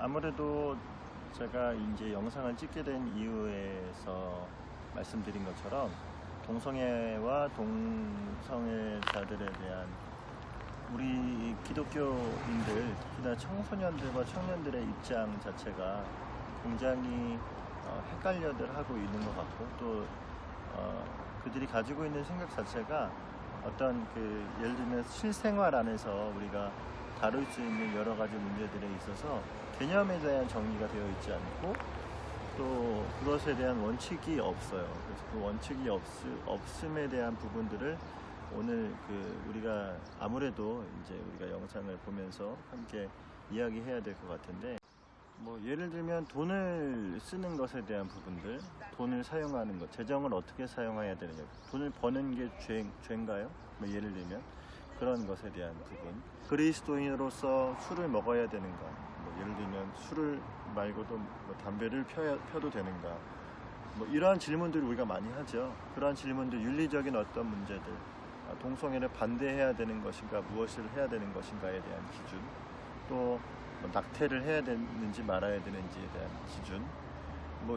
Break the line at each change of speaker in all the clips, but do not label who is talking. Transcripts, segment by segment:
아무래도 제가 이제 영상을 찍게 된 이유에서 말씀드린 것처럼 동성애와 동성애자들에 대한 우리 기독교인들, 특히나 청소년들과 청년들의 입장 자체가 굉장히 헷갈려들 하고 있는 것 같고, 또 그들이 가지고 있는 생각 자체가 어떤 예를 들면 실생활 안에서 우리가 다룰 수 있는 여러 가지 문제들에 있어서 개념에 대한 정리가 되어 있지 않고, 또 그것에 대한 원칙이 없어요. 그래서 그 원칙이 없음에 대한 부분들을 오늘 우리가 아무래도 이제 우리가 영상을 보면서 함께 이야기해야 될 것 같은데, 예를 들면 돈을 쓰는 것에 대한 부분들, 돈을 사용하는 것, 재정을 어떻게 사용해야 되느냐, 돈을 버는 게 죄인가요? 예를 들면 그런 것에 대한 부분, 그리스도인으로서 술을 먹어야 되는가, 예를 들면 술을 말고도 담배를 펴도 되는가, 이러한 질문들을 우리가 많이 하죠. 그러한 질문들, 윤리적인 어떤 문제들, 동성애를 반대해야 되는 것인가, 무엇을 해야 되는 것인가에 대한 기준, 또 낙태를 해야 되는지 말아야 되는지에 대한 기준,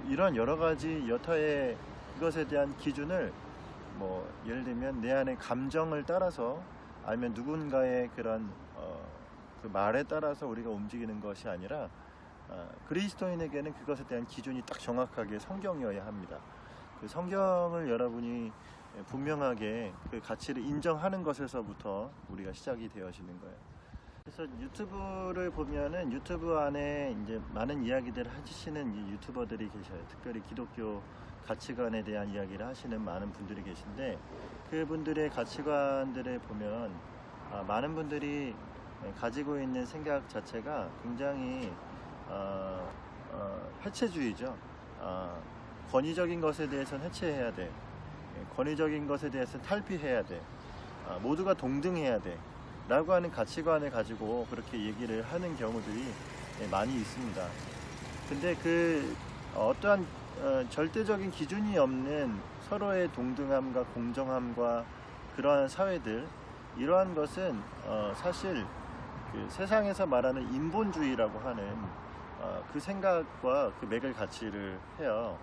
이런 여러 가지 여타의 이것에 대한 기준을 예를 들면 내 안의 감정을 따라서, 아니면 누군가의 그런 그 말에 따라서 우리가 움직이는 것이 아니라 그리스도인에게는 그것에 대한 기준이 딱 정확하게 성경이어야 합니다. 그 성경을 여러분이 분명하게 그 가치를 인정하는 것에서부터 우리가 시작이 되어지는 거예요. 그래서 유튜브를 보면은 유튜브 안에 이제 많은 이야기들을 하시는 이 유튜버들이 계셔요. 특별히 기독교 가치관에 대한 이야기를 하시는 많은 분들이 계신데, 그분들의 가치관들을 보면 많은 분들이 가지고 있는 생각 자체가 굉장히 해체주의죠. 권위적인 것에 대해서는 해체해야 돼. 권위적인 것에 대해서는 탈피해야 돼. 모두가 동등해야 돼. 라고 하는 가치관을 가지고 그렇게 얘기를 하는 경우들이 많이 있습니다. 근데 어떠한 절대적인 기준이 없는 서로의 동등함과 공정함과 그러한 사회들, 이러한 것은 사실 세상에서 말하는 인본주의라고 하는 그 생각과 그 맥을 같이를 해요.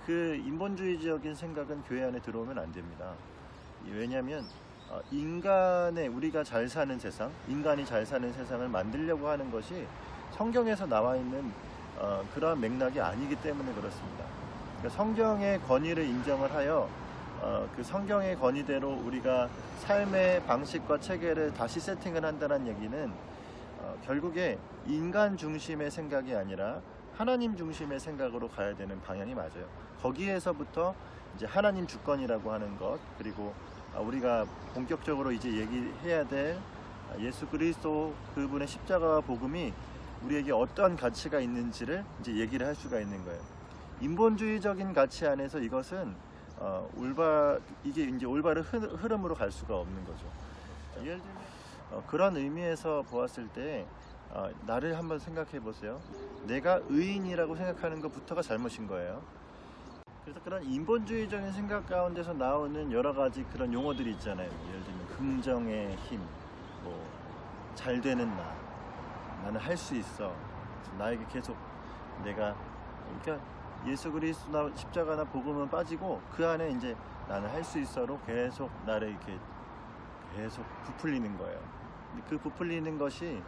그 인본주의적인 생각은 교회 안에 들어오면 안 됩니다. 왜냐하면 우리가 잘 사는 세상, 인간이 잘 사는 세상을 만들려고 하는 것이 성경에서 나와 있는 그러한 맥락이 아니기 때문에 그렇습니다. 그러니까 성경의 권위를 인정을 하여 그 성경의 권위대로 우리가 삶의 방식과 체계를 다시 세팅을 한다는 얘기는 결국에 인간 중심의 생각이 아니라 하나님 중심의 생각으로 가야 되는 방향이 맞아요. 거기에서부터 이제 하나님 주권이라고 하는 것, 그리고 우리가 본격적으로 이제 얘기해야 될 예수 그리스도 그분의 십자가와 복음이 우리에게 어떠한 가치가 있는지를 이제 얘기를 할 수가 있는 거예요. 인본주의적인 가치 안에서 이것은 이게 이제 올바른 흐름으로 갈 수가 없는 거죠. 예를 들면 그런 의미에서 보았을 때 나를 한번 생각해 보세요. 내가 의인이라고 생각하는 것부터가 잘못인 거예요. 그래서 그런 인본주의적인 생각 가운데서 나오는 여러 가지 그런 용어들이 있잖아요. 예를 들면 긍정의 힘, 잘 되는 나는 할 수 있어. 나에게 계속 그러니까 예수 그리스도나 십자가나 복음은 빠지고 그 안에 이제 나는 할 수 있어로 계속 나를 이렇게 계속 부풀리는 거예요. 그 부풀리는 것이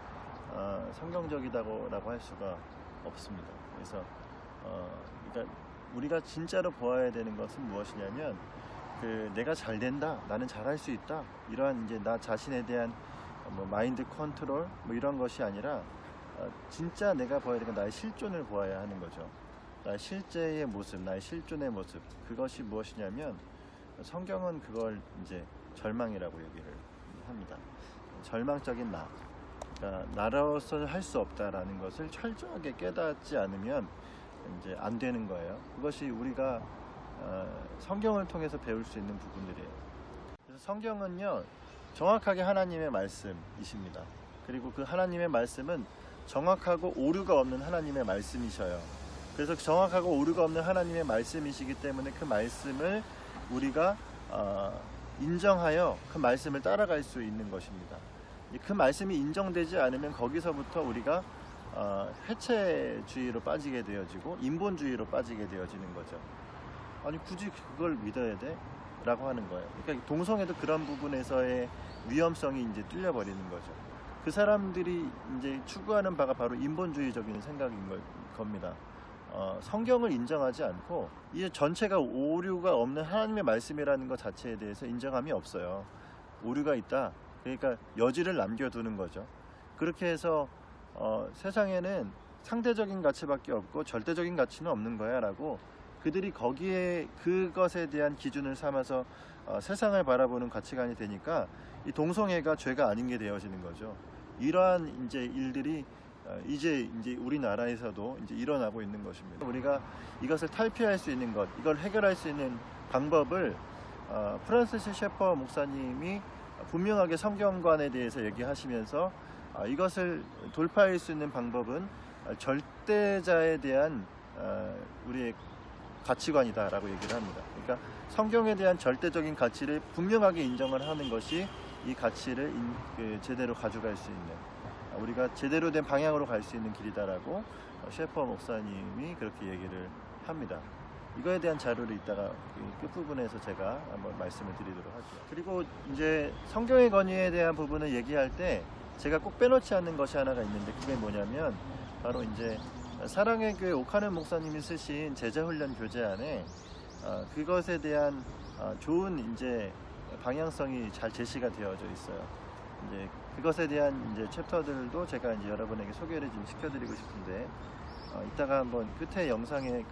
성경적이라고 할 수가 없습니다. 그래서 그러니까 우리가 진짜로 보아야 되는 것은 무엇이냐면 내가 잘 된다, 나는 잘할 수 있다, 이러한 이제 나 자신에 대한 마인드 컨트롤 이런 것이 아니라 진짜 내가 보아야 되는 건 나의 실존을 보아야 하는 거죠. 나의 실제의 모습, 나의 실존의 모습, 그것이 무엇이냐면 성경은 그걸 이제 절망이라고 얘기를 합니다. 절망적인 그러니까 나로서는 할 수 없다라는 것을 철저하게 깨닫지 않으면 이제 안 되는 거예요. 그것이 우리가 성경을 통해서 배울 수 있는 부분들이에요. 그래서 성경은요, 정확하게 하나님의 말씀이십니다. 그리고 그 하나님의 말씀은 정확하고 오류가 없는 하나님의 말씀이셔요. 그래서 정확하고 오류가 없는 하나님의 말씀이시기 때문에 그 말씀을 우리가 인정하여 그 말씀을 따라갈 수 있는 것입니다. 그 말씀이 인정되지 않으면 거기서부터 우리가 해체주의로 빠지게 되어지고 인본주의로 빠지게 되어지는 거죠. 아니 굳이 그걸 믿어야 돼? 라고 하는 거예요. 그러니까 동성애도 그런 부분에서의 위험성이 이제 뚫려버리는 거죠. 그 사람들이 이제 추구하는 바가 바로 인본주의적인 생각인 겁니다. 성경을 인정하지 않고 이 전체가 오류가 없는 하나님의 말씀이라는 것 자체에 대해서 인정함이 없어요. 오류가 있다. 그러니까 여지를 남겨두는 거죠. 그렇게 해서 세상에는 상대적인 가치밖에 없고 절대적인 가치는 없는 거야 라고 그들이 거기에 그것에 대한 기준을 삼아서 세상을 바라보는 가치관이 되니까 이 동성애가 죄가 아닌 게 되어지는 거죠. 이러한 이제 일들이 이제 우리나라에서도 이제 일어나고 있는 것입니다. 우리가 이것을 탈피할 수 있는 것, 이걸 해결할 수 있는 방법을 프란시스 셰퍼 목사님이 분명하게 성경관에 대해서 얘기하시면서 이것을 돌파할 수 있는 방법은 절대자에 대한 우리의 가치관이다라고 얘기를 합니다. 그러니까 성경에 대한 절대적인 가치를 분명하게 인정을 하는 것이 이 가치를 제대로 가져갈 수 있는 우리가 제대로 된 방향으로 갈 수 있는 길이다라고 셰퍼 목사님이 그렇게 얘기를 합니다. 이거에 대한 자료를 이따가 끝부분에서 제가 한번 말씀을 드리도록 하죠. 그리고 이제 성경의 권위에 대한 부분을 얘기할 때 제가 꼭 빼놓지 않는 것이 하나가 있는데 그게 뭐냐면 바로 이제 사랑의 교회 오카는 목사님이 쓰신 제자훈련 교재안에 그것에 대한 좋은 이제 방향성이 잘 제시가 되어져 있어요. 이제 그것에 대한 이제 챕터들도 제가 이제 여러분에게 소개를 좀 시켜드리고 싶은데 이따가 한번 끝에 영상의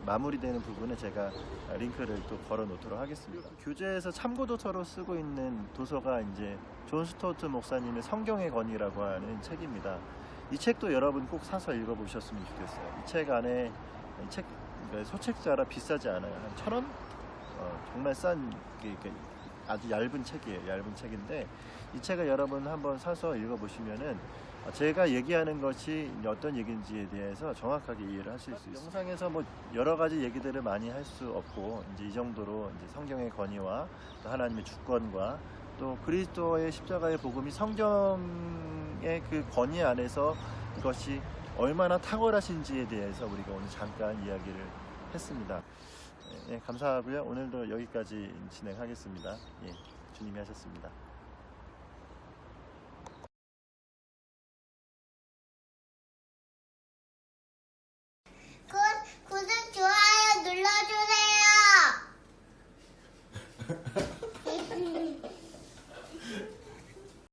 마무리되는 부분에 제가 링크를 또 걸어 놓도록 하겠습니다. 교재에서 참고 도서로 쓰고 있는 도서가 이제 존 스토어트 목사님의 성경의 권위라고 하는 책입니다. 이 책도 여러분 꼭 사서 읽어보셨으면 좋겠어요. 이 책 안에 책 소책자라 비싸지 않아요. 한 1,000원? 정말 싼 아주 얇은 책이에요. 얇은 책인데 이 책을 여러분 한번 사서 읽어보시면은 제가 얘기하는 것이 어떤 얘기인지에 대해서 정확하게 이해를 하실 수 있어요. 영상에서 뭐 여러 가지 얘기들을 많이 할 수 없고 이제 이 정도로 이제 성경의 권위와 또 하나님의 주권과 또 그리스도의 십자가의 복음이 성경의 그 권위 안에서 그것이 얼마나 탁월하신지에 대해서 우리가 오늘 잠깐 이야기를 했습니다. 감사하고요. 오늘도 여기까지 진행하겠습니다. 주님이 하셨습니다.